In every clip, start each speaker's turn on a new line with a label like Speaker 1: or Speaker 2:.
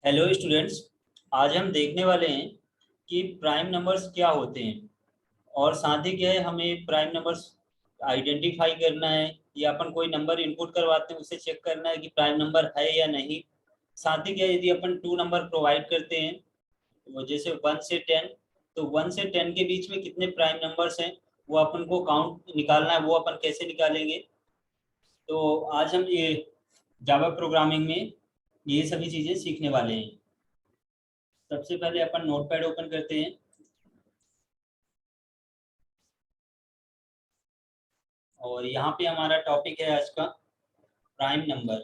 Speaker 1: Hello students. आज हम देखने वाले हैं कि प्राइम नंबर्स क्या होते हैं और साथ ही क्या है, हमें प्राइम नंबर्स आइडेंटिफाई करना है या अपन कोई नंबर इनपुट करवाते हैं उसे चेक करना है कि प्राइम नंबर है या नहीं। साथ ही क्या है, यदि अपन टू नंबर प्रोवाइड करते हैं वो जैसे 1 से 10, तो 1 से 10 के बीच में कितने प्राइम नंबर्स हैं वो अपन को काउंट निकालना है। वो अपन कैसे निकालेंगे? तो आज हम ये जावा प्रोग्रामिंग में ये सभी चीज़ें सीखने वाले हैं। सबसे पहले अपन नोटपैड ओपन करते हैं और यहाँ पे हमारा टॉपिक है आज का प्राइम नंबर।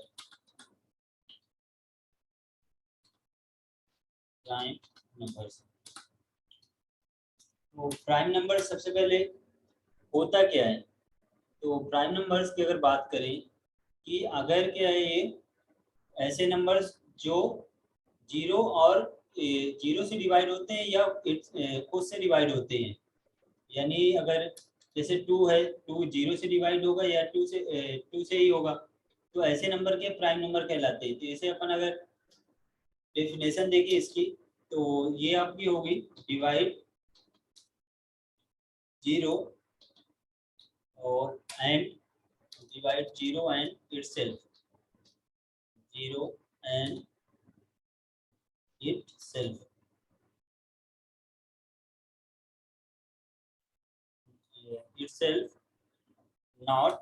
Speaker 1: Prime numbers. तो प्राइम नंबर सबसे पहले होता क्या है? तो प्राइम नंबर्स की अगर बात करें कि अगर क्या है, ये ऐसे नंबर्स जो जीरो और जीरो से डिवाइड होते हैं या खुद से डिवाइड होते हैं। यानी अगर जैसे टू है, टू जीरो से डिवाइड होगा या टू से ही होगा, तो ऐसे नंबर के प्राइम नंबर कहलाते हैं। तो जैसे अपन अगर डेफिनेशन देखिए इसकी, तो ये आपकी होगी डिवाइड जीरो और and divide zero and itself, zero and itself, itself not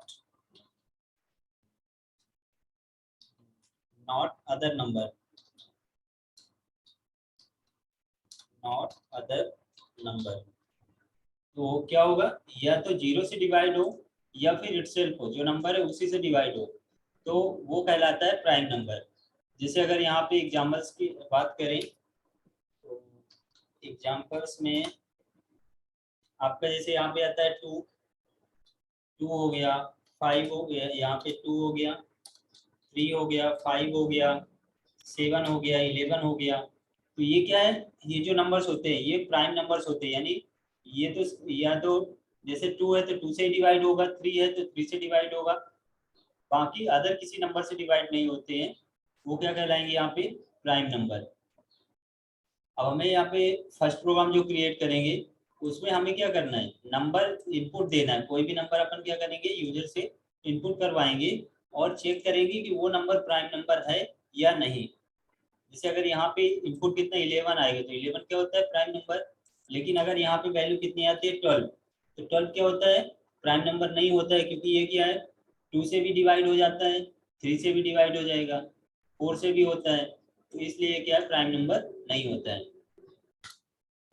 Speaker 1: not other number, not other number. तो क्या होगा, या तो जीरो से डिवाइड हो या फिर इटसेल्फ हो, जो नंबर है उसी से डिवाइड हो, तो वो कहलाता है प्राइम नंबर। जैसे अगर यहाँ पे एग्जाम्पल्स की बात करें तो एग्जाम्पल्स में आपका जैसे यहाँ पे आता है टू, टू हो गया, फाइव हो गया, यहाँ पे टू हो गया, थ्री हो गया, फाइव हो गया, सेवन हो गया, 11 हो गया। तो ये क्या है, ये जो नंबर्स होते हैं ये प्राइम नंबर्स होते हैं। यानी ये तो या तो जैसे टू है तो टू से डिवाइड होगा, थ्री है तो थ्री से डिवाइड होगा, बाकी अदर किसी नंबर से डिवाइड नहीं होते हैं। वो क्या कहलाएंगे यहाँ पे, प्राइम नंबर। अब हमें यहाँ पे फर्स्ट प्रोग्राम जो क्रिएट करेंगे उसमें हमें क्या करना है, नंबर इनपुट देना है। कोई भी नंबर अपन क्या करेंगे, यूजर से इनपुट करवाएंगे और चेक करेंगे कि वो नंबर प्राइम नंबर है या नहीं। जैसे अगर यहाँ पे इनपुट कितना 11 आएगा तो 11 क्या होता है, प्राइम नंबर। लेकिन अगर यहाँ पे वैल्यू कितनी आती है 12, तो 12 क्या होता है, प्राइम नंबर नहीं होता है, क्योंकि ये क्या है, टू से भी डिवाइड हो जाता है, थ्री से भी डिवाइड हो जाएगा, फोर से भी होता है, तो इसलिए ये क्या है, प्राइम नंबर नहीं होता है।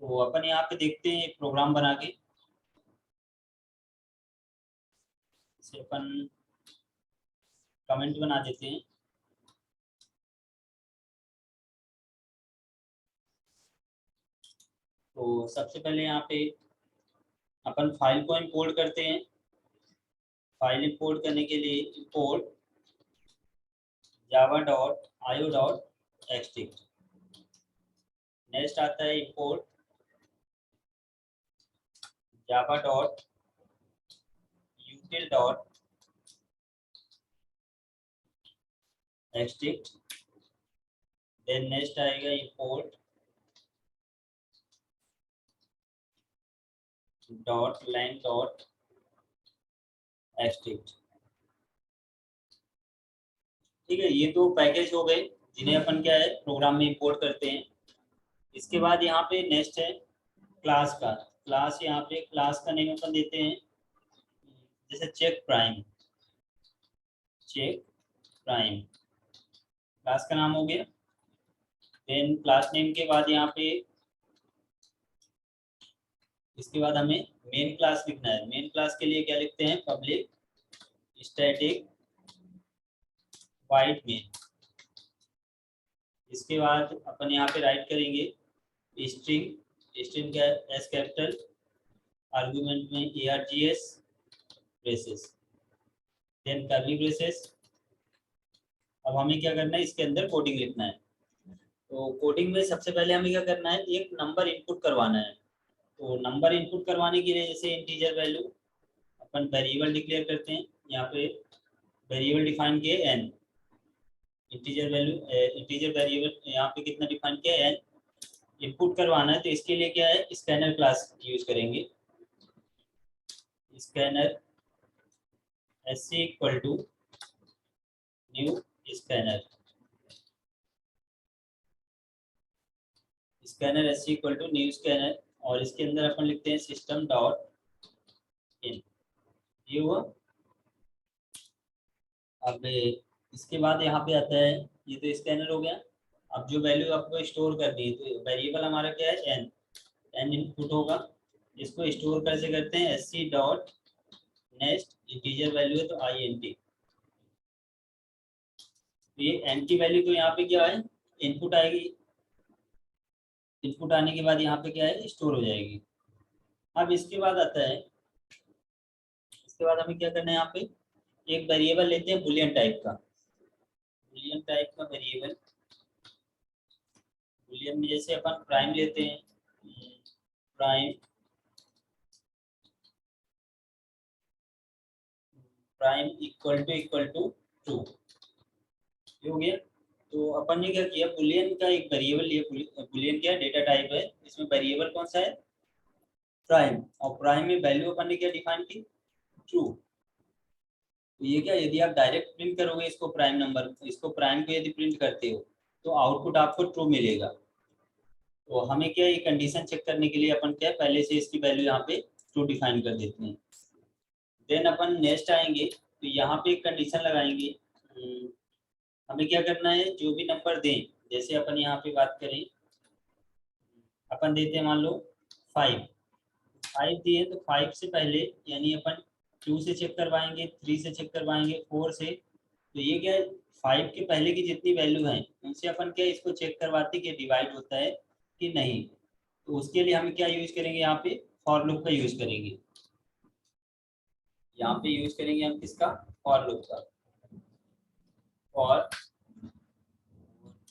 Speaker 1: तो अपन यहाँ पे देखते हैं एक प्रोग्राम बना के, इसे अपन कमेंट बना देते हैं। तो सबसे पहले यहाँ पे अपन फाइल को इंपोर्ट करते हैं। फाइल इंपोर्ट करने के लिए इंपोर्ट java.io.extract। नेक्स्ट आता है इंपोर्ट java.util.extract। देन नेक्स्ट आएगा इंपोर्ट .lang.extract। ठीक है, ये तो पैकेज हो गए जिन्हें अपन क्या है, प्रोग्राम में इंपोर्ट करते हैं। इसके बाद यहाँ पे नेक्स्ट है क्लास का। क्लास, यहाँ पे क्लास का नेम अपन देते हैं जैसे check prime, check prime class का नाम हो गया। देन क्लास नेम के बाद यहाँ पे इसके बाद हमें मेन क्लास लिखना है। मेन क्लास के लिए क्या लिखते हैं, पब्लिक स्टैटिक वाइड मेन। इसके बाद अपन यहाँ पे राइट करेंगे स्ट्रिंग, स्ट्रिंग का एस कैपिटल, आर्गुमेंट में args braces, then curly braces. अब हमें क्या करना है, इसके अंदर कोडिंग लिखना है। तो कोडिंग में सबसे पहले हमें क्या करना है, एक नंबर इनपुट करवाना है। तो नंबर इनपुट करवाने के लिए जैसे इंटीजर वैल्यू अपन वेरिएबल डिक्लेयर करते हैं। यहाँ पे वेरिएबल डिफाइन किए n, integer value, integer variable यहाँ पे कितना डिफाइन किया है, इनपुट करवाना है, तो इसके लिए क्या है, स्कैनर क्लास यूज करेंगे। Scanner S C equal to new scanner, scanner S C equal to new scanner, और इसके अंदर अपन लिखते हैं सिस्टम डॉट इन। ये हुआ। अब इसके बाद यहाँ पे आता है, ये तो स्कैनर हो गया। अब जो वैल्यू आपको स्टोर करनी है, तो वेरिएबल हमारा क्या है, एन, एन इनपुट होगा। इसको स्टोर कैसे करते हैं, S C dot next, integer value है तो आई एन टी। तो ये एन की वैल्यू तो यहाँ पे क्या है, इनपुट आएगी, इनपुट आने के बाद यहाँ पे क्या है, स्टोर हो जाएगी। अब इसके बाद आता है, इसके बाद हमें क्या करना है, यहाँ पे एक वेरिएबल लेते हैं बुलियन टाइप का, बुलियन टाइप का वेरिएबल। बुलियन में जैसे अपन प्राइम लेते हैं, prime, prime equal to two, हो गया। तो अपन ने क्या किया, बुलियन का एक वेरिएबल लिया। बुलियन क्या डेटा टाइप है, इसमें वेरिएबल कौन सा है, प्राइम, और प्राइम में वैल्यू अपन ने क्या डिफाइन की, ट्रू। तो ये क्या, यदि आप डायरेक्ट प्रिंट करोगे इसको प्राइम नंबर, इसको प्राइम को यदि प्रिंट करते हो तो आउटपुट आपको ट्रू मिलेगा। तो हमें क्या, ये कंडीशन चेक करने के लिए अपन क्या पहले से इसकी वैल्यू यहाँ पे ट्रू डिफाइन कर देते हैं। देन अपन नेक्स्ट आएंगे, तो यहाँ पे एक कंडीशन लगाएंगे। हमें क्या करना है, जो भी नंबर दें, जैसे अपन यहाँ पे बात करें, अपन देते हैं मान लो 5, 5 दिए तो 5 से पहले यानी अपन 2 से चेक करवाएंगे, 3 से चेक करवाएंगे, 4 से। तो ये क्या है, 5 के पहले की जितनी वैल्यू है उनसे अपन क्या इसको चेक करवाते कि डिवाइड होता है कि नहीं। तो उसके लिए हम क्या यूज करेंगे, यहाँ पे फॉर लूप का यूज करेंगे। यहाँ पे यूज करेंगे हम किसका, फॉर लूप का। और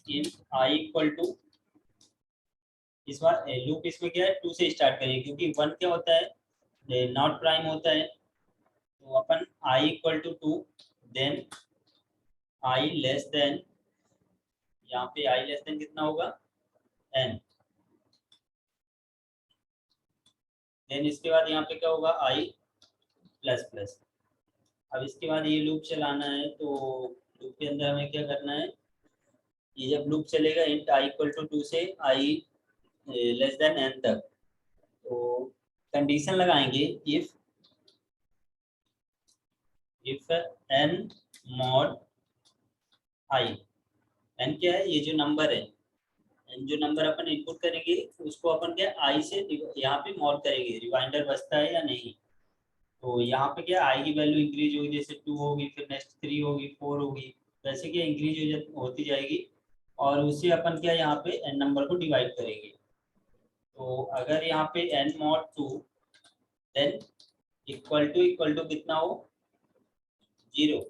Speaker 1: इन आई इक्वल टू, इस बार लूप इसमें क्या है, 2 से स्टार्ट करेंगे क्योंकि 1 क्या होता है, नॉट प्राइम होता है। तो अपन i equal to 2, then i less than, यहाँ पे आई लेस देन कितना होगा, एन। देन इसके बाद यहाँ पे क्या होगा, आई प्लस प्लस। अब इसके बाद ये लूप चलाना है, तो लूप के अंदर हमें क्या करना है, ये जब लूप चलेगा इंट आई इक्वल टू 2 से आई लेस देन एन तक, तो कंडीशन लगाएंगे if N mod I. N क्या है, ये जो नंबर है, एन जो नंबर अपन इनपुट करेंगे उसको अपन क्या आई से यहाँ पे मॉड करेंगे, रिमाइंडर बचता है या नहीं। तो यहाँ पे क्या आई की वैल्यू इंक्रीज होगी, जैसे 2 होगी, फिर नेक्स्ट 3 होगी, 4 होगी, वैसे क्या इंक्रीज होती जाएगी। और उससे अपन क्या यहाँ पे एन नंबर को डिवाइड करेंगे। तो अगर यहाँ पे N mod 2, then equal to कितना हो, 0,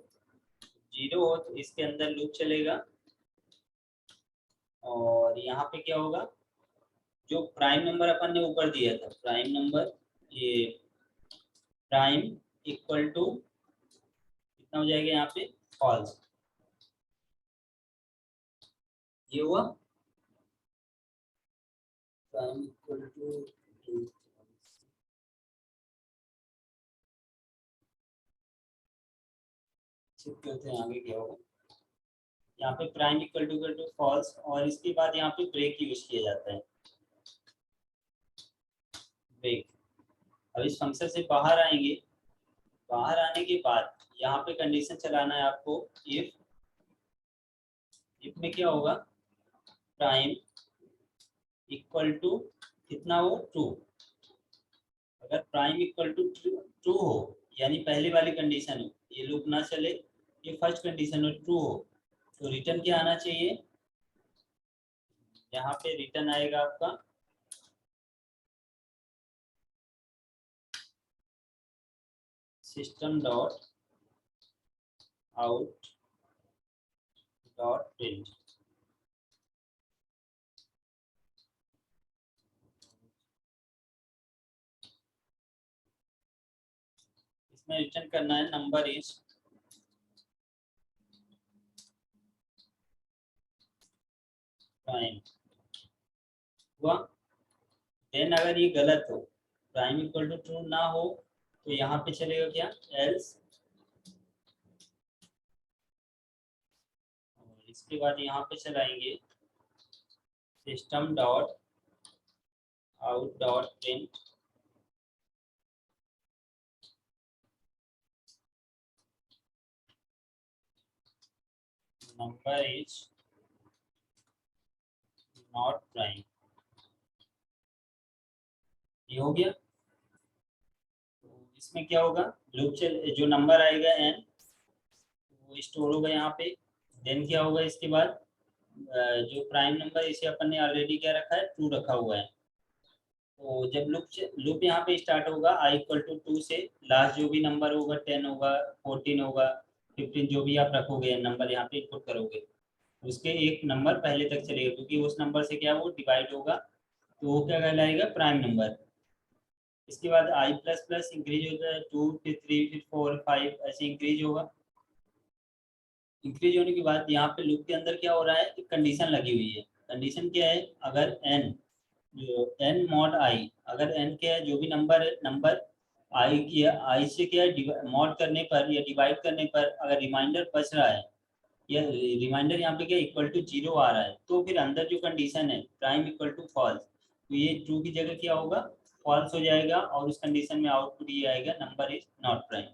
Speaker 1: 0 हो तो इसके अंदर लूप चलेगा। और यहाँ पे क्या होगा, जो प्राइम नंबर अपन ने ऊपर दिया था, प्राइम नंबर, ये प्राइम इक्वल टू कितना हो जाएगा यहाँ पे, फॉल्स। ये हुआ, प्राइम इक्वल टू, चेक करते हैं आगे क्या होगा। यहाँ पे प्राइम इक्वल टू फॉल्स, और इसके बाद यहाँ पे ब्रेक यूज किया जाता है, ब्रेक। अब इस फंक्शन से बाहर आएंगे, बाहर आने के बाद यहाँ पे कंडीशन चलाना है आपको, इफ में क्या होगा, प्राइम इक्वल टू कितना हो, ट्रू। अगर प्राइम इक्वल टू ट्रू हो, यानी पहले वाली कंडीशन हो, ये लूप ना चले, ये फर्स्ट कंडीशन हो, ट्रू हो, तो रिटर्न क्या आना चाहिए, यहाँ पे रिटर्न आएगा आपका system dot out dot print. इसमें रिटर्न करना है नंबर इज प्राइम हुआ। देन अगर ये गलत हो, प्राइम इक्वल टू ट्रू ना हो, तो यहाँ पे चलेगा क्या, एल्स। और इसके बाद यहाँ पे चलाएंगे system dot out dot print number is not prime. ये हो गया। तो इसमें क्या होगा, लूप चल, जो नंबर आएगा n वो स्टोर होगा यहाँ पे। देन क्या होगा इसके बाद, जो प्राइम नंबर इसे अपन ने ऑलरेडी क्या रखा है, ट्रू रखा हुआ है। तो जब लूप यहाँ पे स्टार्ट होगा आई इक्वल टू 2 से, लास्ट जो भी नंबर होगा 10 होगा, 14 होगा, 15 जो भी आप रखोगे नंबर यहाँ पे इनपुट करोगे, उसके एक नंबर पहले तक चलेगा, क्योंकि उस नंबर से क्या वो डिवाइड होगा, तो वो क्या कहलाएगा, प्राइम नंबर। इसके बाद आई प्लस प्लस इंक्रीज होता है, 2 फिर 3 फिर 4 5 ऐसे इंक्रीज होगा। इंक्रीज होने के बाद यहाँ पे लूप के अंदर क्या हो रहा है, एक कंडीशन लगी हुई है। कंडीशन क्या है, अगर n, जो n मॉड आई, अगर n क्या है, जो भी नंबर आई की आई से क्या है मॉड करने पर या डिवाइड करने पर अगर रिमाइंडर बच रहा है, या रिमाइंडर यहाँ पे क्या इक्वल टू 0 आ रहा है, तो फिर अंदर जो कंडीशन है प्राइम इक्वल टू फॉल्स, तो ये ट्रू की जगह क्या होगा, फॉल्स हो जाएगा, और उस कंडीशन में आउटपुट ये आएगा, नंबर इज नॉट प्राइम।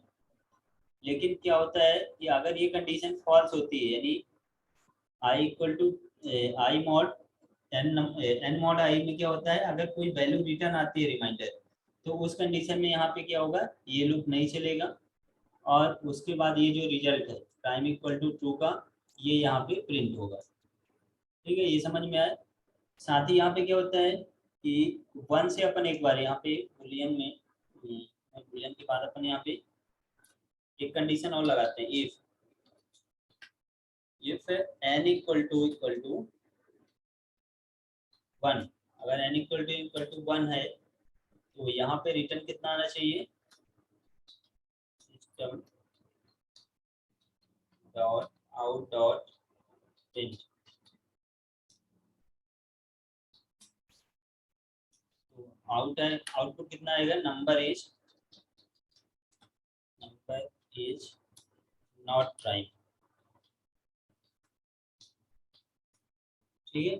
Speaker 1: लेकिन क्या होता है कि अगर ये कंडीशन फॉल्स होती है, यानी i equal to i mod n mod i में क्या होता है, अगर कोई वैल्यू रिटर्न आती है रिमाइंडर, तो उस कंडीशन में यहाँ पे क्या होगा, ये लूप नहीं चलेगा, और उसके बाद ये जो रिजल्ट है प्राइम इक्वल टू ट्रू का, ये यहाँ पे प्रिंट होगा। ठीक है, ये समझ में आया। साथ ही यहाँ पे क्या होता है कि वन से अपन एक बार यहाँ पे बुलियन में, बुलियन के बाद अपन यहाँ पे एक कंडीशन और लगाते हैं, इफ एन इक्वल टू 1, अगर n इक्वल टू 1 है, तो यहाँ पे रिटर्न कितना आना चाहिए, system dot out dot print. तो आउटपुट कितना आएगा, नंबर इज नॉट प्राइम। ठीक है,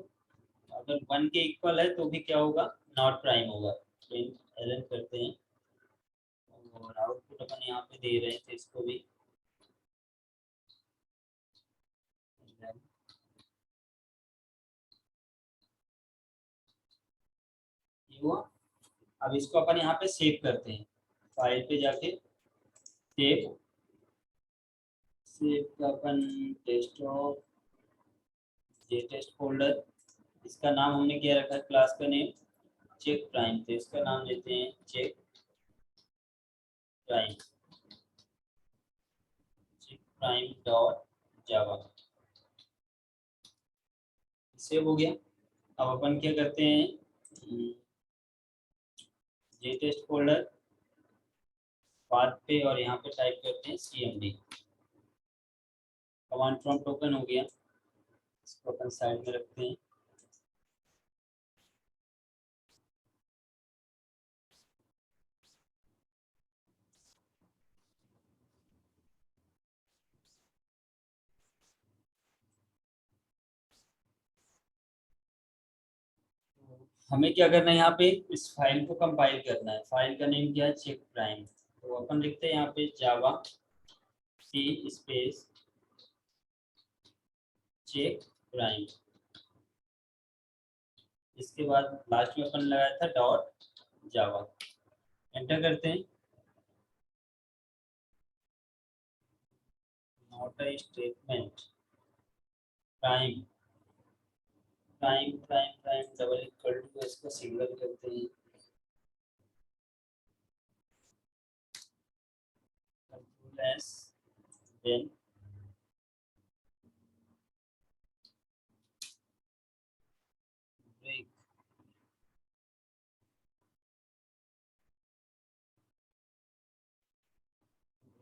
Speaker 1: अगर 1 के इक्वल है तो भी क्या होगा, नॉट प्राइम होगा। प्रिंट एलन करते हैं, और आउटपुट अपन यहाँ पे दे रहे हैं, तो इसको भी ये हुआ। अब इसको अपन यहाँ पे सेव करते हैं, फाइल पे जाके सेव, सेव का अपन डेस्कटॉप जे टेस्ट फोल्डर, इसका नाम हमने क्या रखा है, क्लास का नेम चेक प्राइम, तो इसका नाम लेते हैं check prime, check prime dot Java. Save हो गया। अब अपन क्या करते हैं, जे टेस्ट फोल्डर पाथ पे, और यहाँ पे टाइप करते हैं cmd, कमांड प्रॉम्प्ट ओपन हो गया। इसको अपन साइड में रखते हैं। हमें क्या करना है, यहाँ पे इस फाइल को कंपाइल करना है। फाइल का नेम क्या है, चेक प्राइम, तो अपन लिखते हैं यहाँ पे जावा सी स्पेस चेक प्राइम। इसके बाद लास्ट में अपन लगाया था डॉट जावा, एंटर करते हैं। Not a statement, prime prime prime prime double equal to, इसको सिंगल करते हैं, control S, then break.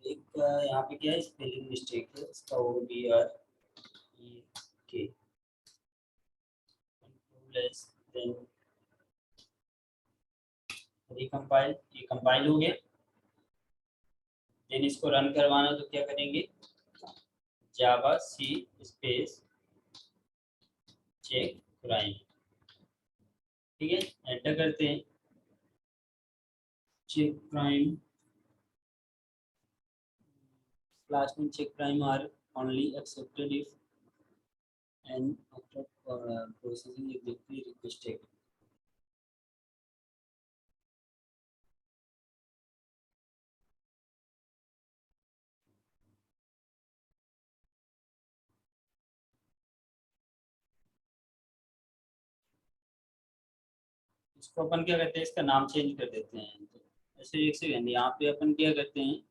Speaker 1: Break का यहाँ पे क्या है, स्पेलिंग मिस्टेक है, इसका ओ बी आर ई के, रिकम्पाइल, ये कंपाइल हो गया। देन इसको रन करवाना तो क्या करेंगे, Java C space check prime, ठीक है, एंटर करते हैं। Check prime last name check prime are only accepted if and after processing exactly requested. इसको अपन क्या करते हैं, इसका नाम चेंज कर देते हैं। तो ऐसे एक सेकेंड, यहाँ पे अपन क्या करते हैं,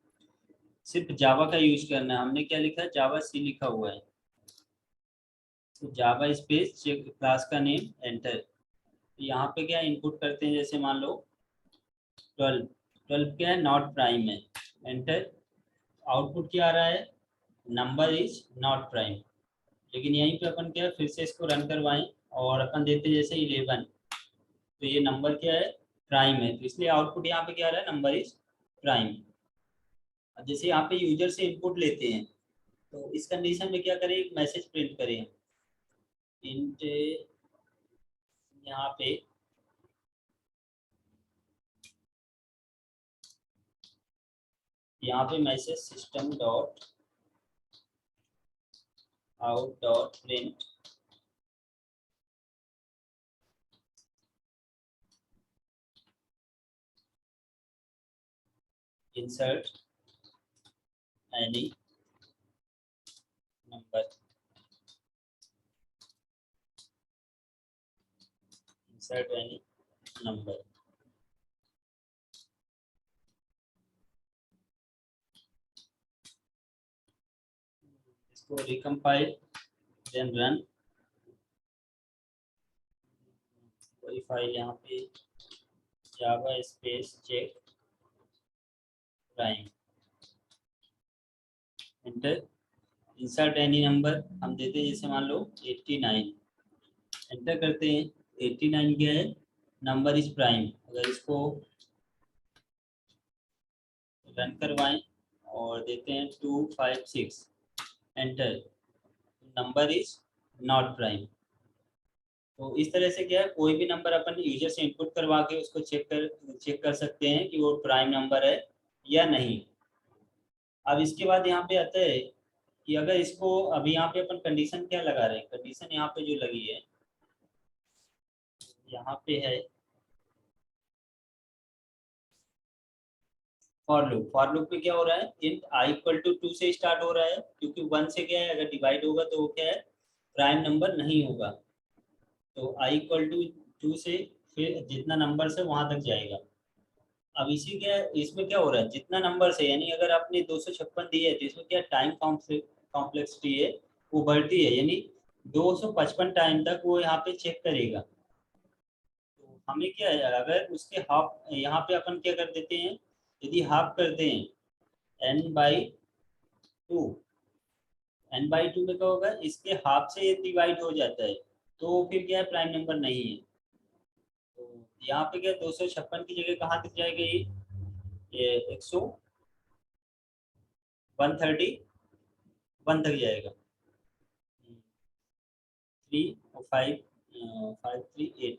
Speaker 1: सिर्फ जावा का यूज करना है। हमने क्या लिखा है, जावा सी लिखा हुआ है, तो जावा स्पेस चेक क्लास का नेम एंटर। तो यहाँ पे क्या इनपुट करते हैं, जैसे मान लो 12, 12 क्या है, नॉट प्राइम है, एंटर। आउटपुट क्या आ रहा है, नंबर इज नॉट प्राइम। लेकिन यहीं पे अपन क्या है, फिर से इसको रन करवाएं और अपन देते हैं जैसे 11, तो ये नंबर क्या है, प्राइम है, तो इसलिए आउटपुट यहाँ पे क्या आ रहा है, नंबर इज प्राइम। अब जैसे यहाँ पे यूजर से इनपुट लेते हैं, तो इस कंडीशन में क्या करें, एक मैसेज प्रिंट करें, इंट यहाँ पे message system dot out dot print insert any number, insert any number। इसको रिकम्पाइल देन रन, वही फाइल यहाँ पे Java space check prime, enter. Insert any number हम देते हैं, जैसे मान लो 89, एंटर करते हैं। 89 क्या है, नंबर इज प्राइम। अगर इसको रन करवाएं और देते हैं 256, enter, number is not prime. तो इस तरह से क्या है, कोई भी नंबर अपन यूजर से इनपुट करवा के उसको चेक कर सकते हैं कि वो प्राइम नंबर है या नहीं। अब इसके बाद यहाँ पे आता है कि अगर इसको, अभी यहाँ पे अपन कंडीशन क्या लगा रहे हैं, कंडीशन यहाँ पे जो लगी है, यहाँ पे है फॉर लूप में क्या हो रहा है, इंट आई इक्वल टू 2 से स्टार्ट हो रहा है, क्योंकि 1 से क्या है, अगर डिवाइड होगा तो वो क्या है, प्राइम नंबर नहीं होगा। तो आई इक्वल टू 2 से फिर जितना नंबर से वहां तक जाएगा। अब इसी क्या इसमें क्या हो रहा है, जितना नंबर से, यानी अगर आपने 256 दी है तो इसमें क्या टाइम कॉम्प्लेक्सिटी है, वो बढ़ती है, यानी 255 टाइम तक वो यहाँ पे चेक करेगा। तो हमें क्या है, अगर उसके हाफ, यहाँ पे अपन क्या कर देते हैं, यदि हाफ करते हैं n/2, n/2 में क्या होगा, इसके हाफ से ये डिवाइड हो जाता है, तो फिर क्या है, प्राइम नंबर नहीं है। तो यहाँ पे क्या 256 की जगह कहाँ तक जाएगा, ये 131 तक जाएगा। 3 और 5, 5 3 8,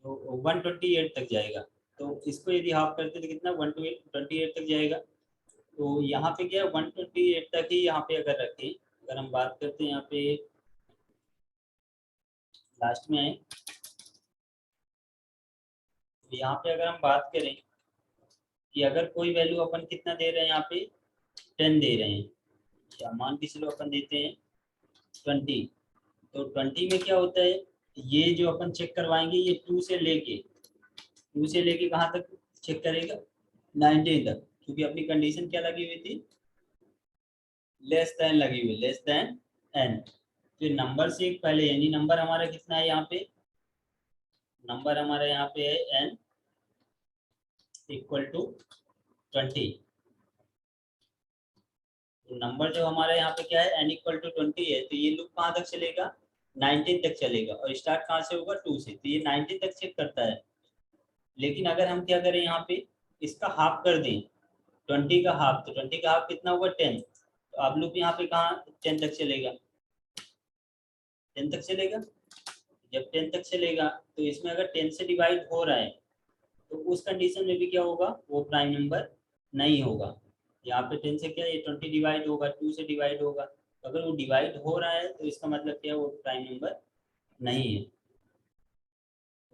Speaker 1: तो 128 तक जाएगा। तो इसको यदि हाफ करते तो कितना, 128 तक जाएगा। तो यहाँ पे क्या 128 तक ही यहाँ पे अगर रखें, अगर हम बात करते हैं यहाँ पे लास्ट में आए, तो यहाँ पे अगर हम बात करें कि अगर कोई वैल्यू अपन कितना दे रहे हैं, यहाँ पे 10 दे रहे हैं, या मान के चलो अपन देते हैं 20, तो 20 में क्या होता है, ये जो अपन चेक करवाएंगे ये 2 से लेके कहाँ तक चेक करेगा, 19 तक, क्योंकि अपनी कंडीशन क्या लगी हुई थी, लेस देन लगी हुई, लेस देन एन। फिर नंबर से एक पहले, यानी नंबर हमारा कितना है, यहाँ पे नंबर हमारा यहाँ पे है एन इक्वल टू 20। तो नंबर जो हमारे यहाँ पे क्या है, n इक्वल टू 20 है, तो ये लूप कहाँ तक चलेगा, 19 तक चलेगा और स्टार्ट कहाँ से होगा 2 से, तो ये 19 तक चेक करता है। लेकिन अगर हम क्या करें यहाँ पे इसका हाफ कर दें 20 का हाफ, तो 20 का हाफ कितना होगा 10, तो आप लूप यहाँ पे कहाँ 10 तक चलेगा, 10 तक चलेगा। जब 10 तक चलेगा तो इसमें अगर 10 से डिवाइड हो रहा है तो उस कंडीशन में भी क्या होगा, वो प्राइम नंबर नहीं होगा। यहाँ पे 10 से क्या ये 20 डिवाइड होगा, 2 से डिवाइड होगा, तो अगर वो डिवाइड हो रहा है तो इसका मतलब क्या है, वो प्राइम नंबर नहीं है।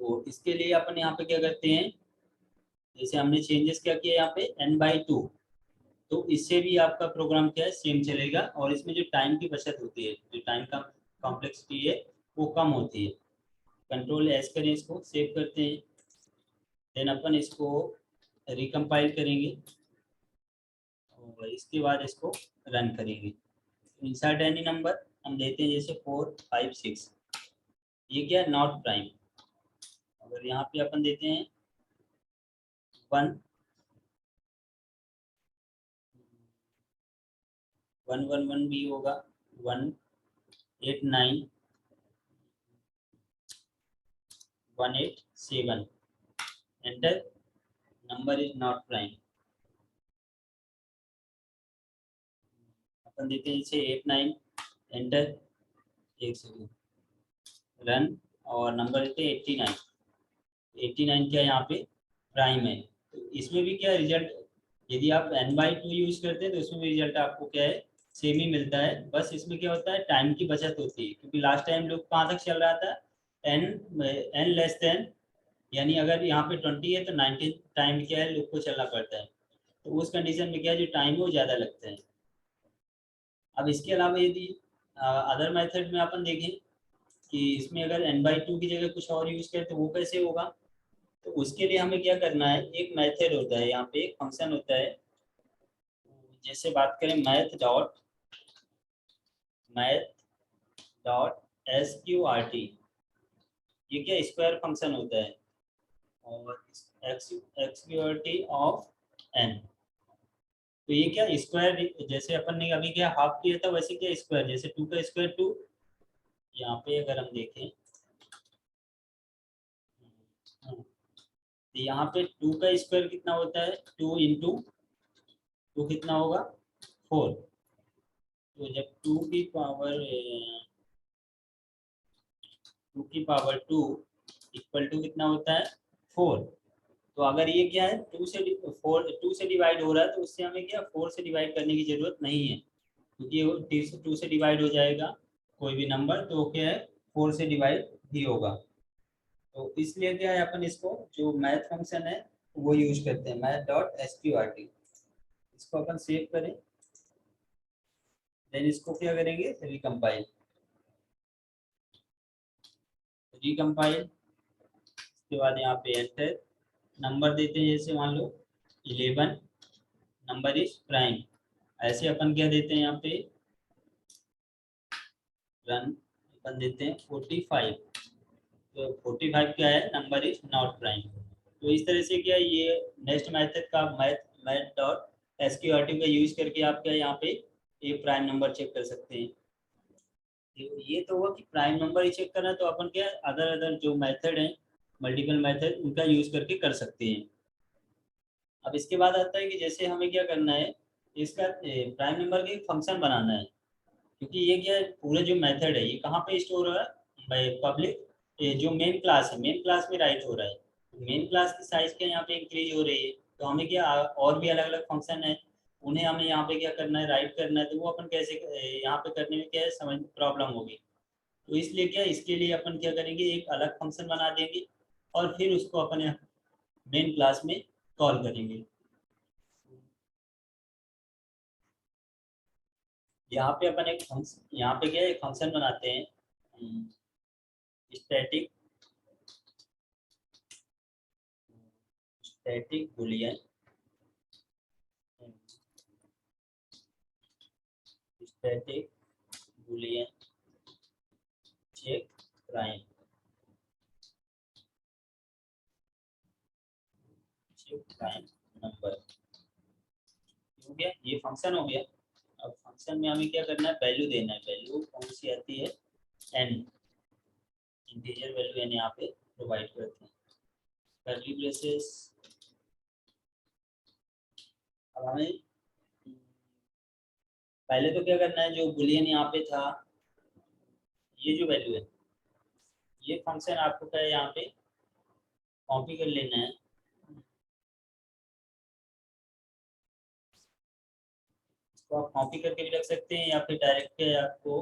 Speaker 1: तो इसके लिए अपन यहाँ पे क्या करते हैं, जैसे हमने चेंजेस क्या किया यहाँ पे n/2, तो इससे भी आपका प्रोग्राम क्या है सेम चलेगा और इसमें जो टाइम की बचत होती है, जो टाइम का कॉम्प्लेक्सिटी है वो कम होती है। कंट्रोल एस करें, इसको सेव करते हैं, देन अपन इसको रिकम्पाइल करेंगे और इसके बाद इसको रन करेंगे। इंसर्ट एनी नंबर हम देते हैं जैसे 4 5 6, ये क्या है नॉट प्राइम। अगर यहाँ पे अपन देते हैं 1 1 1 1 भी होगा, 1 8 9 1 8 7, enter, number is not prime. अपन देते हैं जैसे 8 9, एंटर, एक सेकेंड, रन, और नंबर देते हैं 89, 89 क्या यहाँ पे प्राइम है। तो इसमें भी क्या रिजल्ट, यदि आप n/2 यूज करते हैं तो इसमें भी रिजल्ट आपको क्या है सेम ही मिलता है। बस इसमें क्या होता है टाइम की बचत होती है, क्योंकि लास्ट टाइम लूप कहाँ तक चल रहा था, n लेस देन, यानी अगर यहाँ पे 20 है तो 19 टाइम क्या है लूप को चलना पड़ता है, तो उस कंडीशन में क्या है जो टाइम है वो ज़्यादा लगता है। अब इसके अलावा यदि अदर मेथड में अपन देखें कि इसमें अगर n/2 की जगह कुछ और यूज करें तो वो कैसे होगा, तो उसके लिए हमें क्या करना है, एक मेथड होता है यहाँ पे, एक फंक्शन होता है, जैसे बात करें मैथ.sqrt, ये क्या स्क्वायर फंक्शन होता है, और xqrt ऑफ n, तो ये क्या स्क्वायर, जैसे अपन ने अभी क्या हाफ किया था वैसे क्या स्क्वायर, जैसे 2 का स्क्वायर 2, यहाँ पे अगर हम देखें तो यहाँ पे 2 का स्क्वायर कितना होता है, 2 इंटू 2 कितना होगा 4, तो जब 2 इक्वल टू कितना होता है 4, तो अगर ये क्या है 2 से डिवाइड हो रहा है तो उससे हमें क्या 4 से डिवाइड करने की जरूरत नहीं है, क्योंकि 2 से डिवाइड हो जाएगा कोई भी नंबर तो क्या है 4 से डिवाइड ही होगा। तो इसलिए क्या है अपन इसको जो मैथ फंक्शन है वो यूज करते हैं, मैथ.sqrt। इसको अपन सेव करें, देन इसको क्या करेंगे रिकम्पाइल, इसके बाद यहाँ पे एंटर, नंबर देते हैं जैसे मान लो 11, नंबर इज प्राइम, ऐसे अपन क्या देते हैं यहाँ पे रन, अपन देते हैं 45, तो 45 क्या है नंबर इज नॉट प्राइम। तो इस तरह से क्या ये नेक्स्ट मेथड का मैथ.sqrt का यूज करके आप क्या यहाँ पे एक प्राइम नंबर चेक कर सकते हैं। ये तो हुआ कि प्राइम नंबर ही चेक करना, तो अपन क्या अदर अदर जो मेथड है मल्टीपल मेथड उनका यूज करके कर सकते हैं। अब इसके बाद आता है कि जैसे हमें क्या करना है, इसका प्राइम नंबर का एक फंक्शन बनाना है, क्योंकि ये क्या है पूरा जो मेथड है ये कहाँ पे स्टोर हो रहा है, पब्लिक जो मेन क्लास है मेन क्लास में राइट हो रहा है, मेन क्लास की साइज क्या यहाँ पे इंक्रीज हो रही है, तो हमें क्या और भी अलग अलग फंक्शन है उन्हें हमें यहाँ पे क्या करना है राइट करना है, तो वो अपन कैसे यहाँ पे करने में क्या है समझ प्रॉब्लम होगी, तो इसलिए क्या इसके लिए अपन क्या करेंगे एक अलग फंक्शन बना देंगे और फिर उसको अपन मेन क्लास में कॉल करेंगे। यहाँ पे अपन एक फंक्शन, यहाँ पे क्या एक फंक्शन बनाते हैं static static boolean static boolean check prime check prime number, हो गया ये फंक्शन हो गया। अब फंक्शन में हमें क्या करना है वैल्यू देना है, वैल्यू कौन सी आती है n, इंटीजर वैल्यू यानी यहाँ पे प्रोवाइड करते हैं। कर्ली ब्रेसेस, अब हमें पहले तो क्या करना है, जो बुलियन यहाँ पे था, ये जो वैल्यू है, ये फंक्शन आपको क्या है यहाँ पे कॉपी कर लेना है। इसको आप कॉपी करके भी रख सकते हैं या फिर डायरेक्ट आपको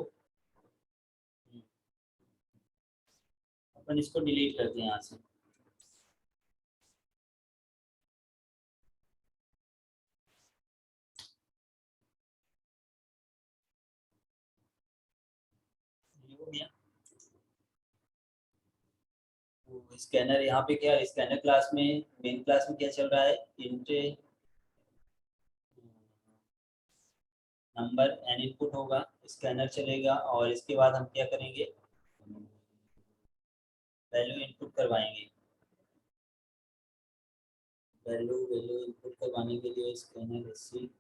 Speaker 1: अपन इसको डिलीट करते हैं यहाँ से। ये हो गया। तो स्कैनर यहाँ पे क्या, स्कैनर क्लास में, मेन क्लास में क्या चल रहा है, इंट नंबर एन इनपुट होगा, स्कैनर चलेगा और इसके बाद हम क्या करेंगे, वैल्यू इनपुट करवाएंगे। वैल्यू वैल्यू इनपुट करवाने के लिए स्कैनर एससी,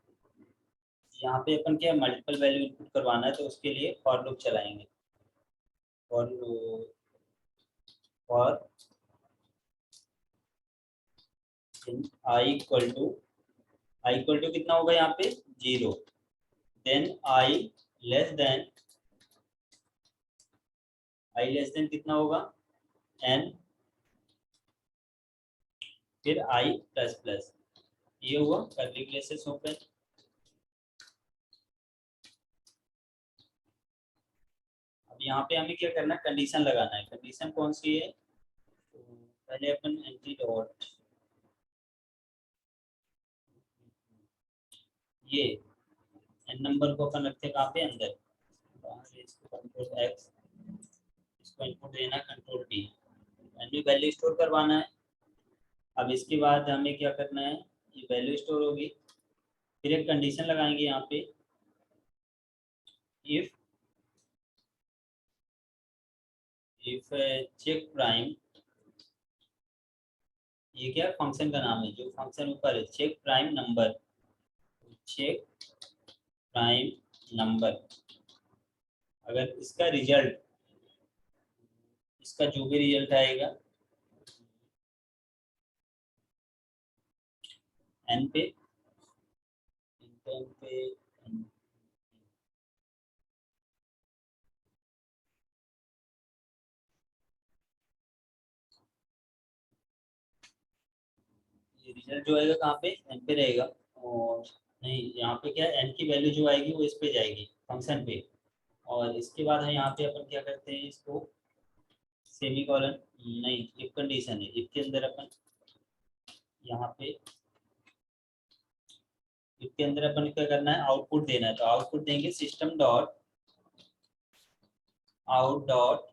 Speaker 1: यहाँ पे अपन क्या मल्टीपल वैल्यू इनपुट करवाना है तो उसके लिए फॉर लूप चलाएंगे। For for I equal to कितना होगा यहाँ पे 0, देन आई लेस देन कितना होगा n, फिर i प्लस प्लस, ये हुआ कर्ली ब्रेसेस ओपन। अब यहाँ पे हमें क्या करना है, कंडीशन लगाना है। कंडीशन कौन सी है, तो पहले अपन एंटी डॉट, ये n नंबर को अपन रखते हैं कहाँ पे, अंदर, बाहर इसको कंट्रोल x, इसको इनपुट देना कंट्रोल p, एन भी वैल्यू स्टोर करवाना है। अब इसके बाद हमें क्या करना है, ये वैल्यू स्टोर होगी, फिर एक कंडीशन लगाएंगे यहाँ पे, इफ चेक प्राइम, ये क्या फंक्शन का नाम है, जो फंक्शन ऊपर है, check prime number, check prime number, अगर इसका रिजल्ट, इसका जो भी रिजल्ट आएगा एन पे, एन पे ये रिजल्ट जो आएगा कहाँ पे, एन पे रहेगा। और नहीं, यहाँ पे क्या एन की वैल्यू जो आएगी वो इस पे जाएगी फंक्शन पे, और इसके बाद है यहाँ पे अपन क्या करते हैं, इसको सेमी कॉलन, नहीं इफ कंडीशन है, इफ के अंदर अपन यहाँ पे, इफ के अंदर अपन क्या करना है, आउटपुट देना है, तो आउटपुट देंगे system dot out dot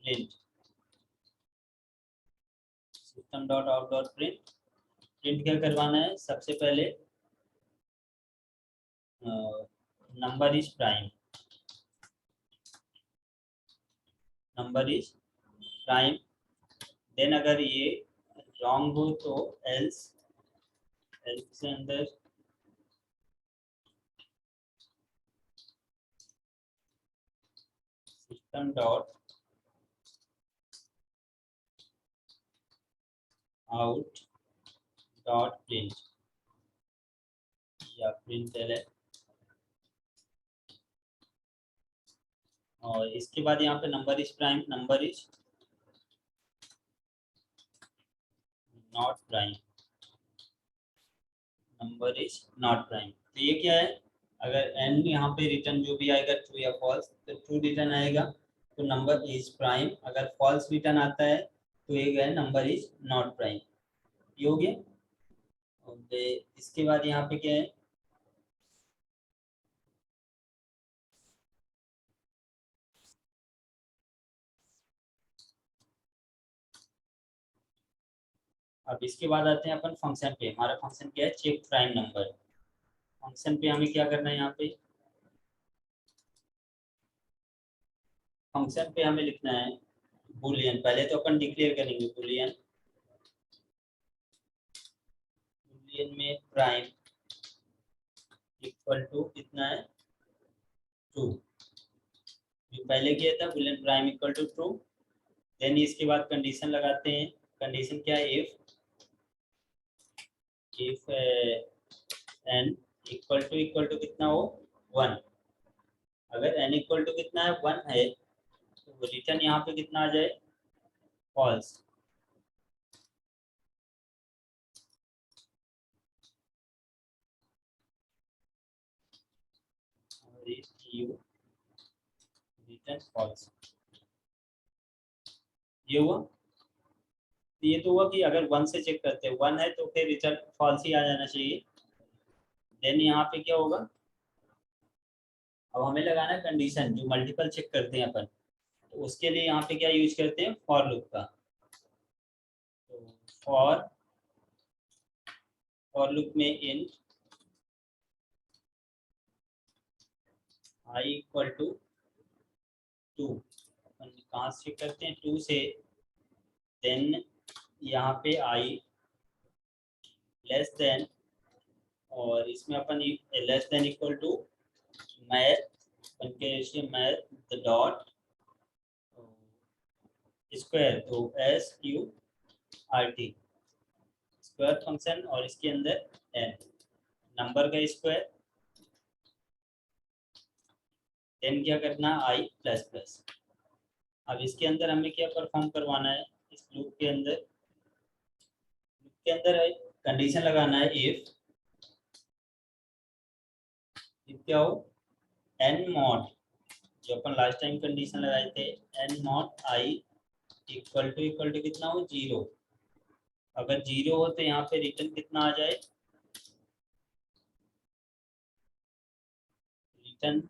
Speaker 1: print, system dot out dot print. Print क्या करवाना है, सबसे पहले number is prime, number is prime, then अगर ये रॉन्ग हो तो एल्स, एल्स के अंदर system dot out dot print या प्रिंट एल, और इसके बाद यहाँ पे number is prime, number is not prime, number is not prime. तो ये क्या है, अगर एन यहाँ पे रिटर्न जो भी आएगा ट्रू या फॉल्स, तो ट्रू रिटर्न आएगा तो नंबर इज प्राइम, अगर फॉल्स रिटर्न आता है तो ये क्या है, नंबर इज नॉट प्राइम। ये हो गया। और इसके बाद यहाँ पे क्या है, अब इसके बाद आते हैं अपन फंक्शन पे। हमारा फंक्शन क्या है, चेक प्राइम नंबर। फंक्शन पे हमें क्या करना है, यहाँ पे फंक्शन पे हमें लिखना है बुलियन, पहले तो अपन डिक्लेयर करेंगे बुलियन, बुलियन में प्राइम इक्वल टू कितना है 2, जो पहले किया था boolean prime equal to true. Then इसके बाद कंडीशन लगाते हैं। कंडीशन क्या है, इफ एन इक्वल टू कितना हो 1। अगर एन इक्वल टू कितना है 1 है तो रिटर्न यहाँ पे कितना आ जाए, फॉल्स। Return false. ये हुआ। ये तो हुआ कि अगर 1 से चेक करते हैं 1 है तो फिर रिजल्ट फॉल्स ही आ जाना चाहिए। देन यहाँ पे क्या होगा, अब हमें लगाना है कंडीशन जो मल्टीपल चेक करते हैं अपन। तो उसके लिए यहाँ पे क्या यूज करते हैं, फॉर लूप का। तो फॉर लूप में इन आई इक्वल टू 2, अपन कहाँ से चेक करते हैं 2 से। देन यहाँ पे आई लेस देन, और इसमें अपन less than equal to math math dot square, तो SQRT स्क्वायर फंक्शन, और इसके अंदर n नंबर का स्क्वायर। देन क्या करना है, i प्लस प्लस। अब इसके अंदर हमें क्या परफॉर्म करवाना है, इस लूप के अंदर कंडीशन लगाना है इफ क्या हो n मॉड, जो अपन लास्ट टाइम कंडीशन लगाए थे, n mod i equal to कितना हो 0। अगर 0 हो तो यहाँ पे रिटर्न कितना आ जाए, रिटर्न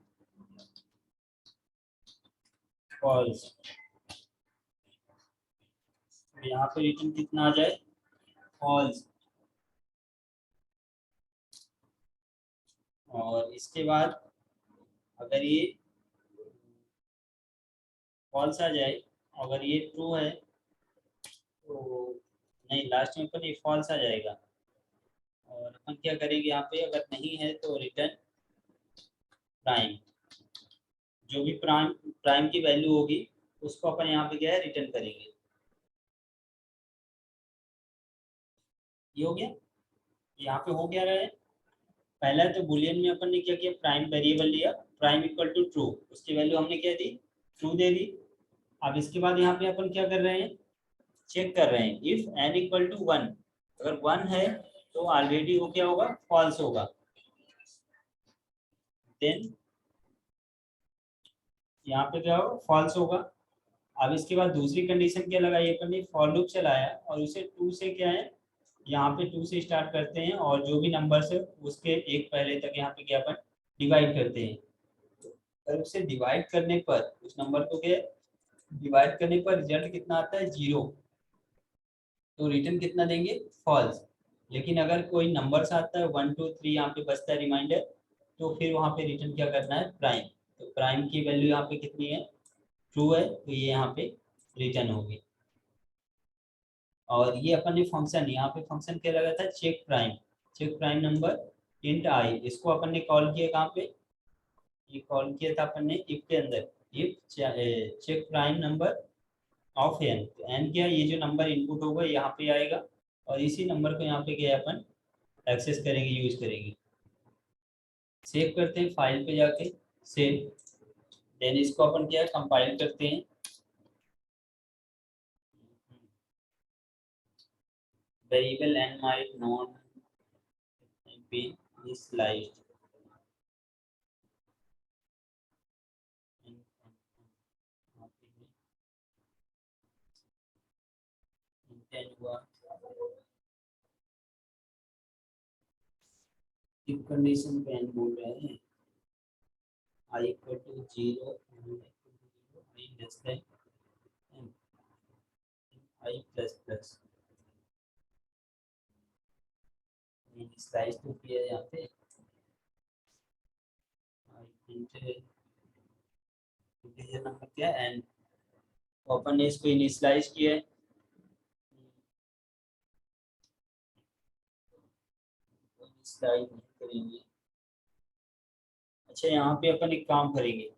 Speaker 1: फॉल्स। यहाँ पे रिटर्न कितना आ जाए, फॉल्स। और इसके बाद अगर ये फॉल्स आ जाए, अगर ये ट्रू है तो नहीं, लास्ट में अपन ये फॉल्स आ जाएगा। और अपन क्या करेंगे यहाँ पे, अगर नहीं है तो रिटर्न प्राइम। जो भी प्राइम प्राइम की वैल्यू होगी उसको अपन यहाँ पे क्या है रिटर्न करेंगे। ये हो गया। यहाँ पे हो क्या रहा है, पहला तो बुलियन में अपन ने क्या किया, प्राइम वेरिएबल लिया, प्राइम इक्वल टू ट्रू, उसकी वैल्यू हमने क्या दी, ट्रू दे दी। अब इसके बाद यहाँ पे अपन क्या कर रहे हैं, चेक कर रहे हैं इफ n इक्वल टू 1। अगर 1 है तो ऑलरेडी वो क्या होगा, फॉल्स होगा। देन यहाँ पे क्या होगा, फॉल्स होगा। अब इसके बाद दूसरी कंडीशन क्या लगाई अपन ने, फॉर लूप चलाया और उसे 2 से क्या है, यहाँ पे 2 से स्टार्ट करते हैं और जो भी नंबर है उसके एक पहले तक यहाँ पे क्या अपन डिवाइड करते हैं। और उसे डिवाइड करने पर उस नंबर को क्या डिवाइड करने पर रिजल्ट कितना आता है 0, तो रिटर्न कितना देंगे, फॉल्स। लेकिन अगर कोई नंबर्स आता है 1 2 3 यहाँ पे बचता है रिमाइंडर, तो फिर वहाँ पे रिटर्न क्या करना है, प्राइम। तो प्राइम की वैल्यू यहाँ पे कितनी है, ट्रू है, तो ये यहाँ पे रिटर्न होगी। और ये अपन ने फंक्शन, यहाँ पे फंक्शन क्या लगा था, चेक प्राइम नंबर इंट आई। इसको अपन ने कॉल किया कहाँ पे, ये कॉल किया था अपन ने इफ के अंदर, if check prime number of N. तो एन क्या, ये जो नंबर इनपुट होगा यहाँ पे आएगा और इसी नंबर को यहाँ पे क्या अपन एक्सेस करेंगे, यूज करेंगे। सेव करते हैं फाइल पे जाके, सेव। देन इसको अपन क्या है कंपाइल करते हैं। Variable n might not be initialized. हुआ इफ कंडीशन पे एन बोल रहे हैं, i equal to 0, i less than n, i plus plus. Initialize तो किया है यहाँ पे, इंटीजर नंबर क्या है एन, तो अपन ने इसको इनिशियलाइज किया है। इनिशियलाइज नहीं करेंगे। अच्छा, यहाँ पे अपन एक काम करेंगे,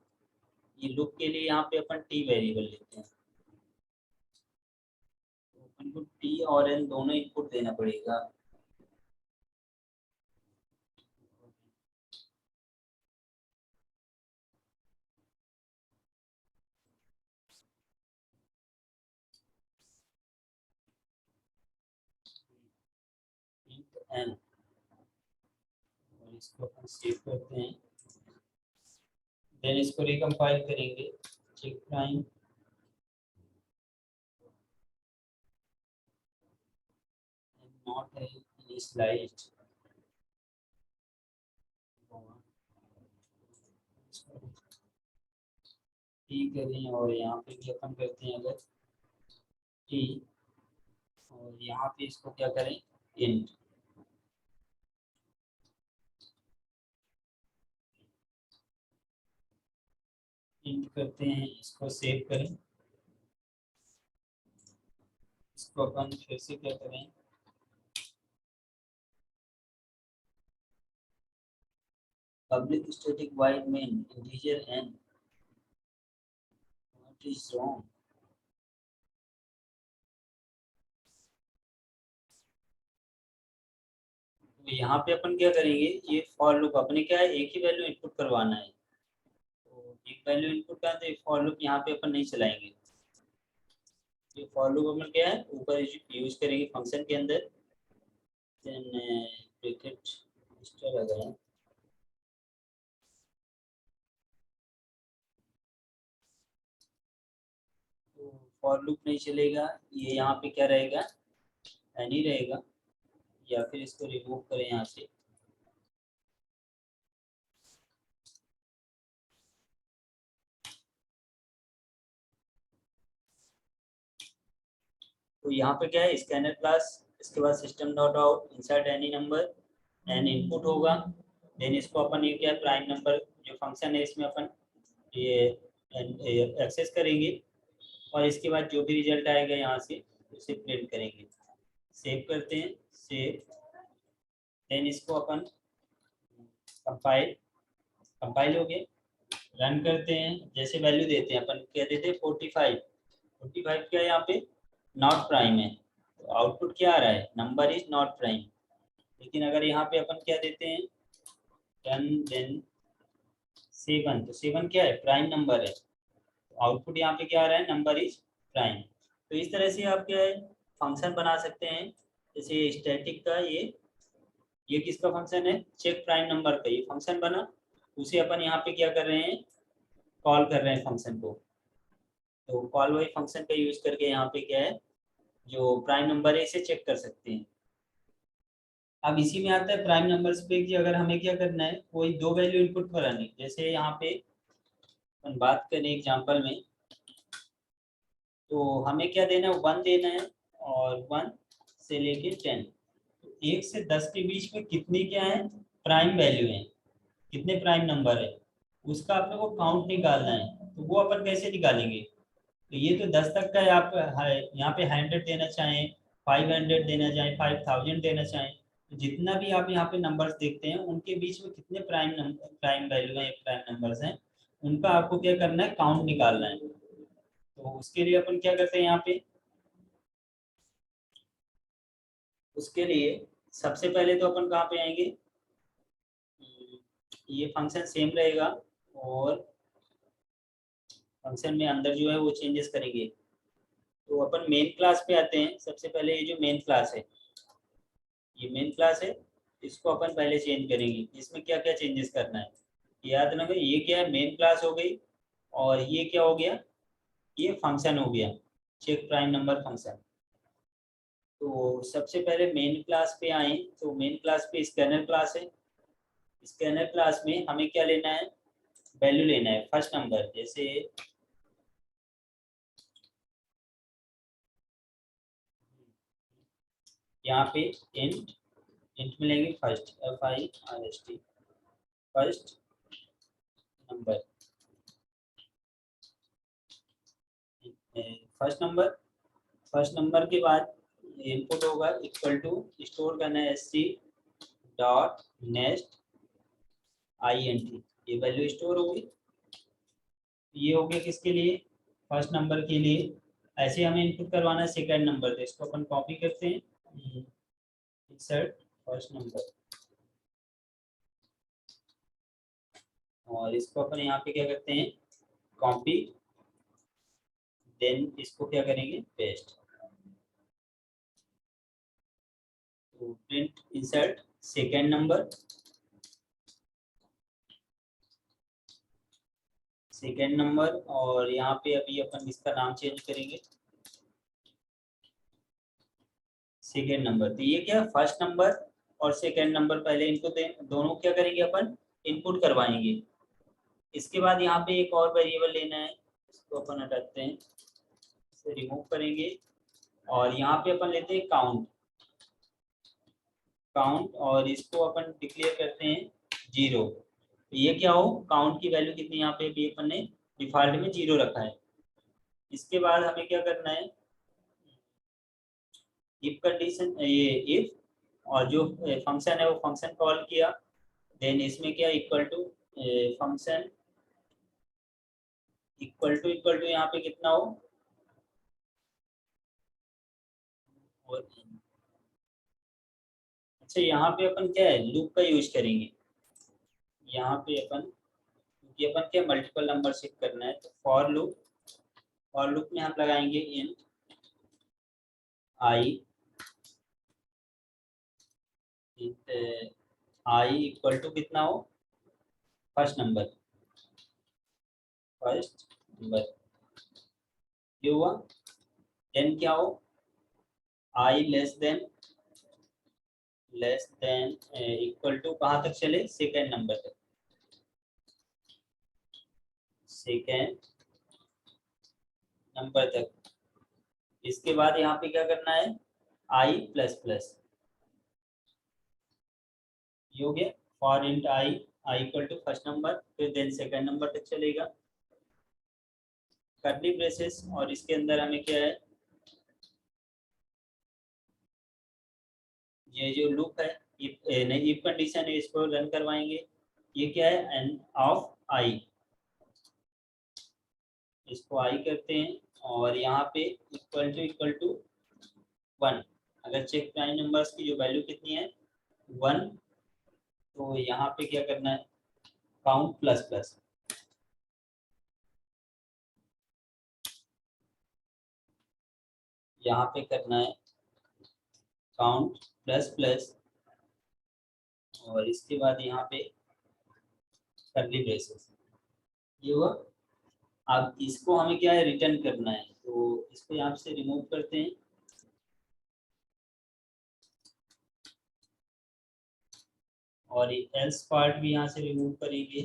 Speaker 1: ये लूप के लिए यहाँ पे अपन टी वेरिएबल लेते हैं, तो अपन को टी और एन दोनों इनपुट देना पड़ेगा। एन, और इसको अपन सेव करते हैं, देन इसको रिकम्पाइल करेंगे, check prime not initialised, T करें और यहाँ पे भी अपन करते हैं अगर टी, और यहाँ पे इसको क्या करें इंट, इंट करते हैं, इसको सेव करें, इसको अपन फिर से क्या करें, public static void main integer n, what is wrong, तो यहाँ पे अपन क्या करेंगे, ये फॉर लूप अपने क्या है एक ही वैल्यू इनपुट करवाना है, तो एक वैल्यू इनपुट का, तो फॉर लूप यहाँ पे अपन नहीं चलाएंगे, ये फॉर लूप अपन क्या है ऊपर यूज करेंगे फंक्शन के अंदर, देन ब्रैकेट स्टार लगाएं, तो फॉर लूप नहीं चलेगा, ये यहाँ पे क्या रहेगा एनी रहेगा, या फिर इसको रिमूव करें यहाँ से, तो यहाँ पे क्या है स्कैनर क्लास, इसके बाद system dot out insert any number, N input होगा, देन इसको अपन ये क्या प्राइम नंबर जो फंक्शन है इसमें अपन ये एक्सेस करेंगे, और इसके बाद जो भी रिजल्ट आएगा यहाँ से उसे प्रिंट करेंगे, सेव करते हैं, सेव, देन इसको अपन कंपाइल, कंपाइल हो गया, रन करते हैं, जैसे वैल्यू देते हैं अपन क्या देते हैं 45, 45 क्या है यहाँ पे नॉट प्राइम है, तो आउटपुट क्या आ रहा है नंबर इज नॉट प्राइम, लेकिन अगर यहाँ पे अपन क्या देते हैं 10 देन 7, तो 7 क्या है प्राइम नंबर है, आउटपुट यहाँ पे क्या आ रहा है नंबर इज प्राइम, तो इस तरह से आप क्या है फंक्शन बना सकते हैं, जैसे स्टैटिक का ये किसका फंक्शन है चेक प्राइम नंबर का ये फंक्शन बना, उसे अपन यहाँ पे क्या कर रहे हैं कॉल कर रहे हैं फंक्शन को, तो कॉल वाई फंक्शन का यूज करके यहाँ पे क्या है जो प्राइम नंबर है इसे चेक कर सकते हैं। अब इसी में आता है प्राइम नंबर्स पे कि अगर हमें क्या करना है कोई दो वैल्यू इनपुट करानी, जैसे यहाँ पे अपन बात करें एग्जांपल में, तो हमें क्या देना है 1 देना है, और 1 से लेके 10, तो 1 से 10 के बीच में कितनी क्या है प्राइम वैल्यू है, कितने प्राइम नंबर है उसका अपने को काउंट निकालना है, तो वो अपन कैसे निकालेंगे, तो ये तो 10 तक का है, आप यहाँ पे 100 देना चाहें, 500 देना चाहें, 5000 देना चाहें, तो जितना भी आप यहाँ पे नंबर्स देखते हैं उनके बीच में कितने प्राइम नंबर प्राइम वैल्यू है प्राइम नंबर्स हैं, उनका आपको क्या करना है काउंट निकालना है, तो उसके लिए अपन क्या करते हैं यहाँ पे, उसके लिए सबसे पहले तो अपन कहाँ पे आएंगे, ये फंक्शन सेम रहेगा, और फंक्शन में अंदर जो है वो चेंजेस करेंगे, तो अपन मेन क्लास पे आते हैं, सबसे पहले ये जो मेन क्लास है ये मेन क्लास है, इसको अपन पहले चेंज करेंगे, इसमें क्या क्या चेंजेस करना है, याद रखना ये क्या है मेन क्लास हो गई, और ये क्या हो गया ये फंक्शन हो गया चेक प्राइम नंबर फंक्शन, तो सबसे पहले मेन क्लास पे आए, तो मेन क्लास पे स्कैनर क्लास है, स्कैनर क्लास में हमें क्या लेना है वैल्यू लेना है फर्स्ट नंबर, जैसे यहाँ पे इंट, इंट में लेंगे first FIRST first number, first number, first number के बाद इनपुट होगा इक्वल टू स्टोर करना है SC डॉट नेक्स्ट INT, ये वैल्यू स्टोर होगी, ये हो गया किसके लिए, फर्स्ट नंबर के लिए। ऐसे हमें इनपुट करवाना है सेकंड नंबर, तो इसको अपन कॉपी करते हैं, इंसर्ट फर्स्ट नंबर, और इसको अपन यहाँ पे क्या करते हैं, कॉपी, देन इसको क्या करेंगे, पेस्ट। तो print insert second number, second number, और यहाँ पे अभी अपन इसका नाम चेंज करेंगे सेकेंड नंबर। तो ये क्या, फर्स्ट नंबर और सेकेंड नंबर, पहले इनको दोनों क्या करेंगे अपन, इनपुट करवाएंगे। इसके बाद यहाँ पे एक और वेरिएबल लेना है, इसको अपन हटाते हैं, इसे रिमूव करेंगे, और यहाँ पे अपन लेते हैं काउंट, काउंट, और इसको अपन डिक्लेयर करते हैं 0। ये क्या हो, काउंट की वैल्यू कितनी, यहाँ पे भी अपन ने डिफॉल्ट में 0 रखा है। इसके बाद हमें क्या करना है, इफ कंडीशन, ये इफ, और जो फंक्शन है वो फंक्शन कॉल किया, देन इसमें क्या, equal to function, equal to यहाँ पे कितना हो, और अच्छा यहाँ पे अपन क्या है, लूप का यूज करेंगे। यहाँ पे अपन, क्योंकि अपन क्या मल्टीपल नंबर शिफ्ट करना है, तो फॉर लूप, फॉर लूप में हम लगाएंगे इन आई, आई इक्वल टू कितना हो, फर्स्ट नंबर, फर्स्ट नंबर, ये हुआ। देन क्या हो, आई लेस देन इक्वल टू कहाँ तक चले, सेकेंड नंबर तक, सेकेंड नंबर तक। इसके बाद यहाँ पे क्या करना है, आई प्लस प्लस, ये हो गया। For int I, I equal to first number, फिर देन सेकेंड नंबर तक चलेगा, कर्ली ब्रेसेस, और इसके अंदर हमें क्या है, ये जो लूप है, इफ नहीं, इफ कंडीशन है, इसको रन करवाएंगे। ये क्या है, एन ऑफ आई, इसको आई करते हैं, और यहाँ पे इक्वल टू 1। अगर चेक प्राइम नंबर्स की जो वैल्यू कितनी है, 1, तो यहाँ पे क्या करना है, काउंट प्लस प्लस, यहाँ पे करना है काउंट प्लस प्लस, और इसके बाद यहाँ पे कर्ली ब्रेसेस, ये हुआ। अब इसको हमें क्या है, रिटर्न करना है, तो इसको यहाँ से रिमूव करते हैं, और एल्स पार्ट भी यहाँ से रिमूव करेंगे।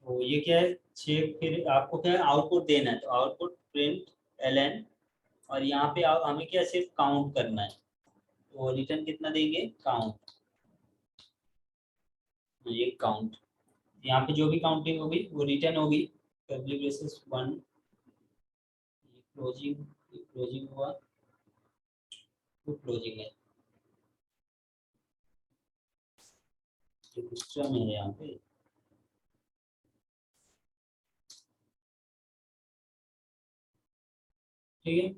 Speaker 1: तो ये क्या है, चेक, फिर आपको क्या है, आउटपुट देना है, तो आउटपुट प्रिंट एलएन, और यहाँ पे हमें क्या, सिर्फ काउंट करना है, तो रिटर्न कितना देंगे, काउंट, ये काउंट, यहाँ पे जो भी काउंटिंग होगी वो रिटर्न होगी। कर्ली ब्रेसेस 1, क्लोजिंग, क्लोजिंग हुआ, तो क्लोजिंग है, जो दूसरा में है यहाँ पे, ठीक है।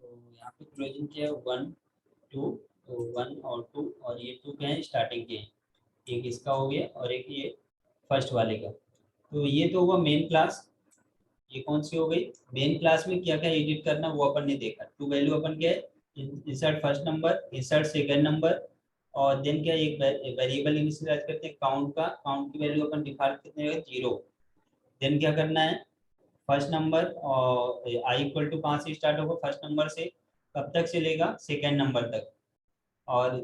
Speaker 1: तो यहाँ पे क्लोजिंग क्या है, 1 2, तो 1 और 2, और ये 2 क्या है, स्टार्टिंग के हैं, एक इसका हो गया और एक ये फर्स्ट वाले का। तो ये तो हुआ मेन क्लास। ये कौन सी हो गई, मेन क्लास में क्या क्या एडिट करना वो अपन ने देखा। टू वैल्यू अपन क्या है, insert first number, insert second number, और देन क्या, एक वेरिएबल इनिशियलाइज करते हैं काउंट का, काउंट की वैल्यू अपन डिफॉल्ट कितने है, 0। देन क्या करना है, फर्स्ट नंबर, और आई इक्वल टू कहाँ से स्टार्ट होगा, फर्स्ट नंबर से, कब तक चलेगा, सेकेंड नंबर तक, और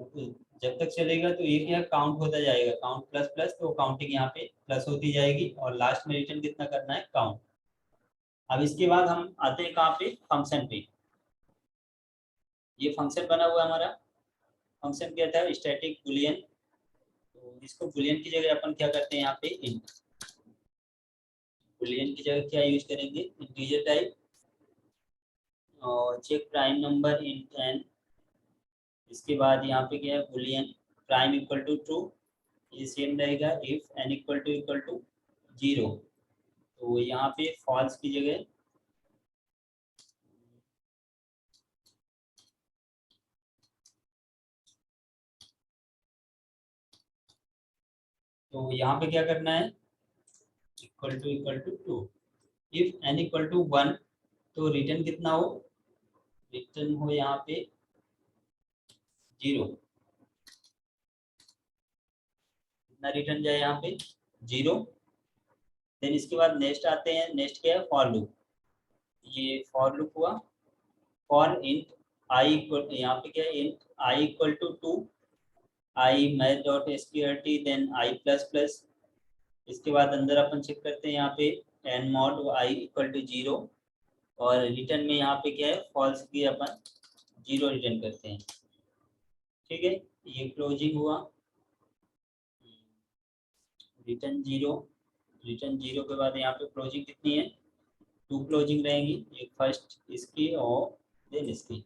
Speaker 1: जब तक चलेगा तो ये क्या, काउंट होता जाएगा, काउंट प्लस प्लस, तो काउंटिंग यहाँ पे प्लस होती जाएगी, और लास्ट में रिटर्न कितना करना है, काउंट। अब इसके बाद हम आते हैं कहाँ पे, फंक्शन पे। ये फंक्शन बना हुआ है हमारा, फंक्शन क्या था, स्टैटिक बुलियन, तो इसको बुलियन की जगह अपन क्या करते हैं, यहाँ पे इंट, बुलियन की जगह क्या यूज करेंगे, इंटीजर टाइप, और check prime number int N. इसके बाद यहाँ पे क्या है, boolean prime equal to true, ये सेम रहेगा इफ n इक्वल टू 0, तो यहाँ पे फॉल्स की जगह तो यहाँ पे क्या करना है, equal to 2। If n equal to 1 तो रिटर्न कितना हो, रिटर्न हो यहाँ पे 0, कितना रिटर्न जाए यहाँ पे 0। देन इसके बाद नेक्स्ट आते हैं, नेक्स्ट क्या है फॉर लूप, ये फॉर लूप हुआ, फॉर इंट आई इक्वल, यहाँ पे क्या है int I equal to 2, I math dot SQRT then I plus plus. इसके बाद अंदर अपन चेक करते हैं यहाँ पे N mod I equal to 0, और रिटर्न में यहाँ पे क्या है फॉल्स की अपन 0 रिटर्न करते हैं। ठीक है, ये क्लोजिंग हुआ, रिटर्न 0, रिटर्न 0 के बाद यहाँ पे क्लोजिंग कितनी है, 2 क्लोजिंग रहेंगी, एक फर्स्ट इसकी और देन इसकी,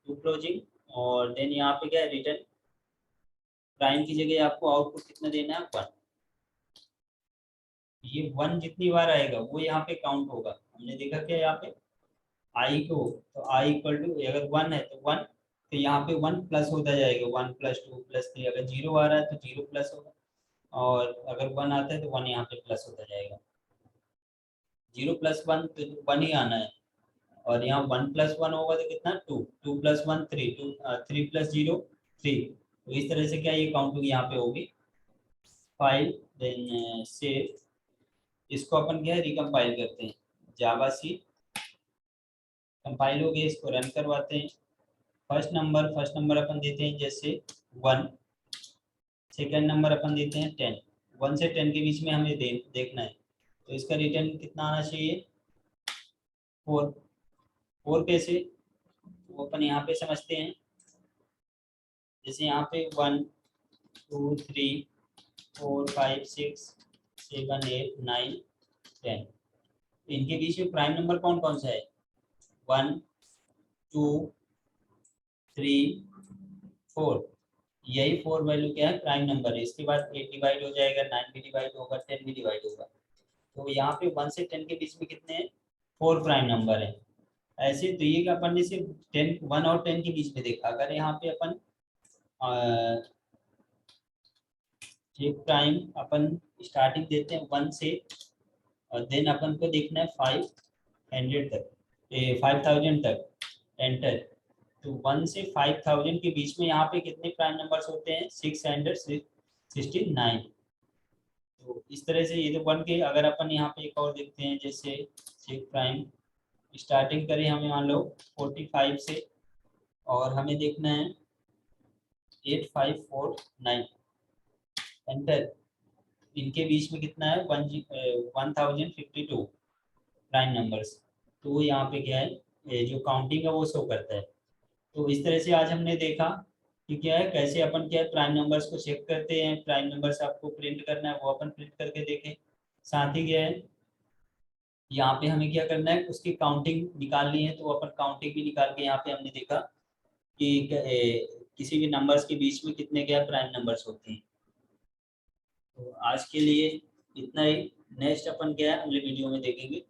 Speaker 1: 2 क्लोजिंग। और देन यहाँ पे क्या है रिटर्न प्राइम की जगह आपको आउटपुट कितना देना है 1, ये 1 जितनी बार आएगा वो यहाँ पे काउंट होगा। हमने देखा क्या यहाँ पे आई को, तो आई इक्वल टू अगर 1 है तो 1, तो यहाँ पे 1 प्लस होता जाएगा, 1 प्लस 2 प्लस 3, अगर 0 आ रहा है तो 0 प्लस होगा, और अगर 1 आता है तो 1 यहाँ पे प्लस होता जाएगा। 0 प्लस 1 तो 1 ही आना है, और यहाँ 1 प्लस 1 होगा तो कितना 2, 2 प्लस 1 3, 3 प्लस 0 3। तो इस तरह से क्या ये काउंटिंग यहाँ पे होगी। फाइल देन सेव, इसको अपन क्या है रिकम्पाइल करते हैं, जावा सी कंपाइल हो गया, इसको रन करवाते हैं। फर्स्ट नंबर अपन देते हैं जैसे 1, सेकंड नंबर अपन देते हैं 10, 1 से 10 के बीच में हमें देखना है, तो इसका रिटर्न कितना आना चाहिए 4। 4 कैसे, वो अपन यहाँ पे समझते हैं, जैसे यहाँ पे 1 2 3 4 5 6 7 8 9 10, इनके बीच में प्राइम नंबर कौन कौन सा है 1 2 3 4, यही 4 वैल्यू क्या है प्राइम नंबर है। इसके बाद 8 डिवाइड हो जाएगा, 9 भी डिवाइड होगा, 10 भी डिवाइड होगा, तो यहाँ पे 1 से 10 के बीच में कितने हैं 4 प्राइम नंबर है। ऐसे तो ये अपन ने सिर्फ 10 1 और 10 के बीच में देखा, अगर यहाँ पे अपन एक प्राइम अपन स्टार्टिंग देते हैं 1 से, और देन अपन को देखना है 500 तक, 5000 तक एंटर, तो 1 से 5000 के बीच में यहाँ पे कितने प्राइम नंबर्स होते हैं 669। तो इस तरह से ये तो 1 के, अगर अपन यहाँ पे एक और देखते हैं जैसे चेक प्राइम स्टार्टिंग करें हमें मान लो 45 से, और हमें देखना है 8549 एंटर, इनके बीच में कितना है 1052 प्राइम नंबर्स, तो यहाँ पे क्या है जो काउंटिंग है वो शो करता है। तो इस तरह से आज हमने देखा कि क्या है कैसे अपन क्या है प्राइम नंबर्स को चेक करते हैं, प्राइम नंबर्स आपको प्रिंट करना है वो अपन प्रिंट करके देखें, साथ ही क्या है यहाँ पे हमें क्या करना है उसकी काउंटिंग निकालनी है, तो अपन काउंटिंग भी निकाल के यहाँ पे हमने देखा कि किसी भी नंबर्स के बीच में कितने क्या प्राइम नंबर्स होते हैं। तो आज के लिए इतना ही, नेक्स्ट अपन क्या है अगले वीडियो में देखेंगे।